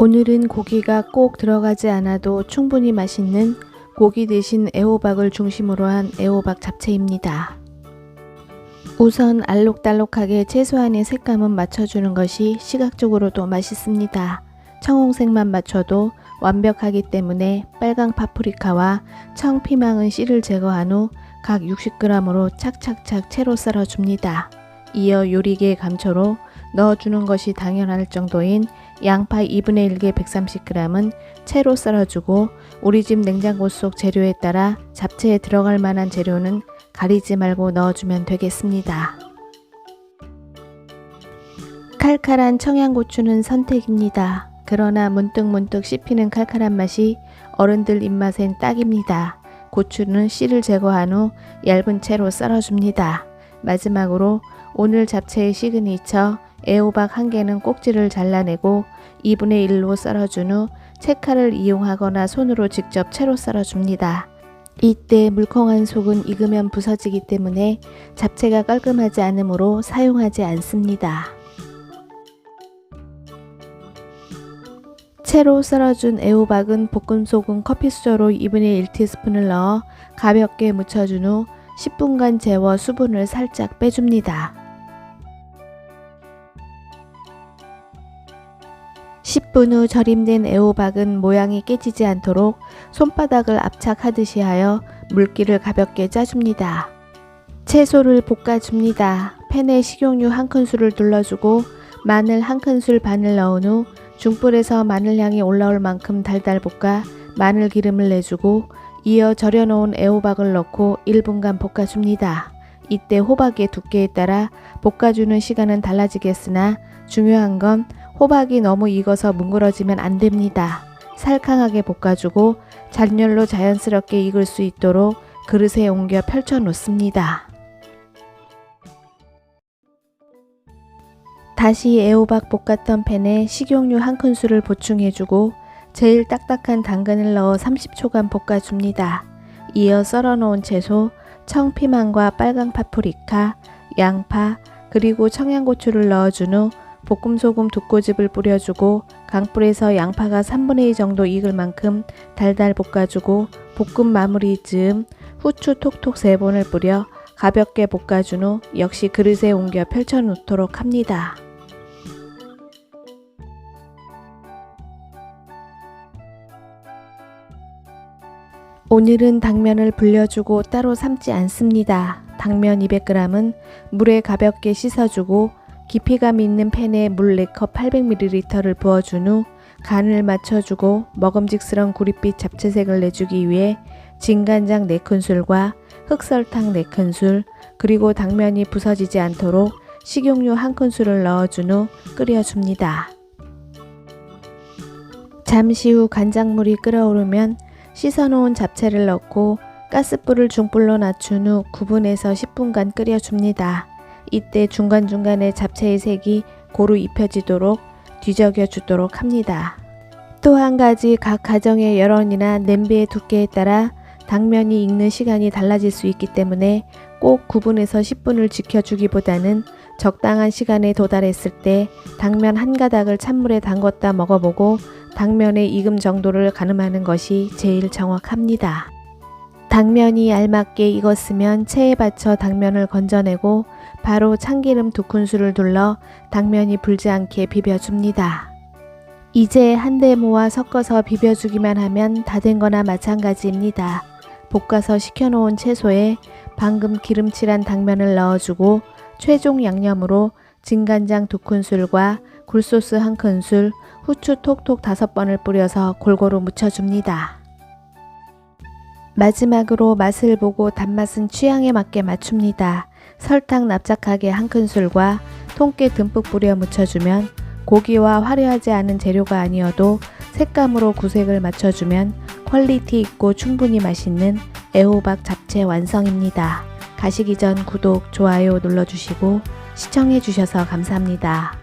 오늘은 고기가 꼭 들어가지 않아도 충분히 맛있는 고기 대신 애호박을 중심으로 한 애호박 잡채입니다. 우선 알록달록하게 최소한의 색감은 맞춰주는 것이 시각적으로도 맛있습니다. 청홍색만 맞춰도 완벽하기 때문에 빨강 파프리카와 청피망은 씨를 제거한 후 각 60g으로 착착착 채로 썰어줍니다. 이어 요리개 감초로 넣어주는 것이 당연할 정도인 양파 2분의 1개 130g은 채로 썰어주고 우리 집 냉장고 속 재료에 따라 잡채에 들어갈 만한 재료는 가리지 말고 넣어주면 되겠습니다. 칼칼한 청양고추는 선택입니다. 그러나 문득문득 씹히는 칼칼한 맛이 어른들 입맛엔 딱입니다. 고추는 씨를 제거한 후 얇은 채로 썰어줍니다. 마지막으로 오늘 잡채의 시그니처 애호박 1개는 꼭지를 잘라내고 2분의 1로 썰어준 후 채칼을 이용하거나 손으로 직접 채로 썰어줍니다. 이때 물컹한 속은 익으면 부서지기 때문에 잡채가 깔끔하지 않으므로 사용하지 않습니다. 채로 썰어준 애호박은 볶음소금 커피수저로 2분의 1티스푼을 넣어 가볍게 묻혀준 후 10분간 재워 수분을 살짝 빼줍니다. 10분 후 절임된 애호박은 모양이 깨지지 않도록 손바닥을 압착하듯이 하여 물기를 가볍게 짜줍니다. 채소를 볶아줍니다. 팬에 식용유 1큰술을 둘러주고 마늘 1큰술 반을 넣은 후 중불에서 마늘향이 올라올 만큼 달달 볶아 마늘 기름을 내주고 이어 절여놓은 애호박을 넣고 1분간 볶아줍니다. 이때 호박의 두께에 따라 볶아주는 시간은 달라지겠으나 중요한 건 호박이 너무 익어서 뭉그러지면 안됩니다. 살캉하게 볶아주고 잔열로 자연스럽게 익을 수 있도록 그릇에 옮겨 펼쳐 놓습니다. 다시 애호박 볶았던 팬에 식용유 1큰술을 보충해주고 제일 딱딱한 당근을 넣어 30초간 볶아줍니다. 이어 썰어놓은 채소, 청피망과 빨강 파프리카, 양파, 그리고 청양고추를 넣어준 후 볶음소금 2꼬집을 뿌려주고 강불에서 양파가 3분의 2 정도 익을 만큼 달달 볶아주고 볶음 마무리 즈음 후추 톡톡 3번을 뿌려 가볍게 볶아준 후 역시 그릇에 옮겨 펼쳐 놓도록 합니다. 오늘은 당면을 불려주고 따로 삶지 않습니다. 당면 200g은 물에 가볍게 씻어주고 깊이감 있는 팬에 물 4컵 800ml를 부어준 후 간을 맞춰주고 먹음직스러운 구릿빛 잡채색을 내주기 위해 진간장 4큰술과 흑설탕 4큰술 그리고 당면이 부서지지 않도록 식용유 1큰술을 넣어준 후 끓여줍니다. 잠시 후 간장물이 끓어오르면 씻어놓은 잡채를 넣고 가스불을 중불로 낮춘 후 9분에서 10분간 끓여줍니다. 이때 중간중간에 잡채의 색이 고루 입혀지도록 뒤적여 주도록 합니다. 또 한 가지 각 가정의 여론이나 냄비의 두께에 따라 당면이 익는 시간이 달라질 수 있기 때문에 꼭 9분에서 10분을 지켜주기보다는 적당한 시간에 도달했을 때 당면 한 가닥을 찬물에 담궜다 먹어보고 당면의 익음 정도를 가늠하는 것이 제일 정확합니다. 당면이 알맞게 익었으면 체에 받쳐 당면을 건져내고 바로 참기름 2큰술을 둘러 당면이 불지 않게 비벼줍니다. 이제 한데 모아 섞어서 비벼주기만 하면 다 된 거나 마찬가지입니다. 볶아서 식혀놓은 채소에 방금 기름칠한 당면을 넣어주고 최종 양념으로 진간장 2큰술과 굴소스 1큰술, 후추 톡톡 5번을 뿌려서 골고루 묻혀줍니다. 마지막으로 맛을 보고 단맛은 취향에 맞게 맞춥니다. 설탕 납작하게 1큰술과 통깨 듬뿍 뿌려 묻혀주면 고기와 화려하지 않은 재료가 아니어도 색감으로 구색을 맞춰주면 퀄리티 있고 충분히 맛있는 애호박 잡채 완성입니다. 가시기 전 구독, 좋아요 눌러주시고 시청해주셔서 감사합니다.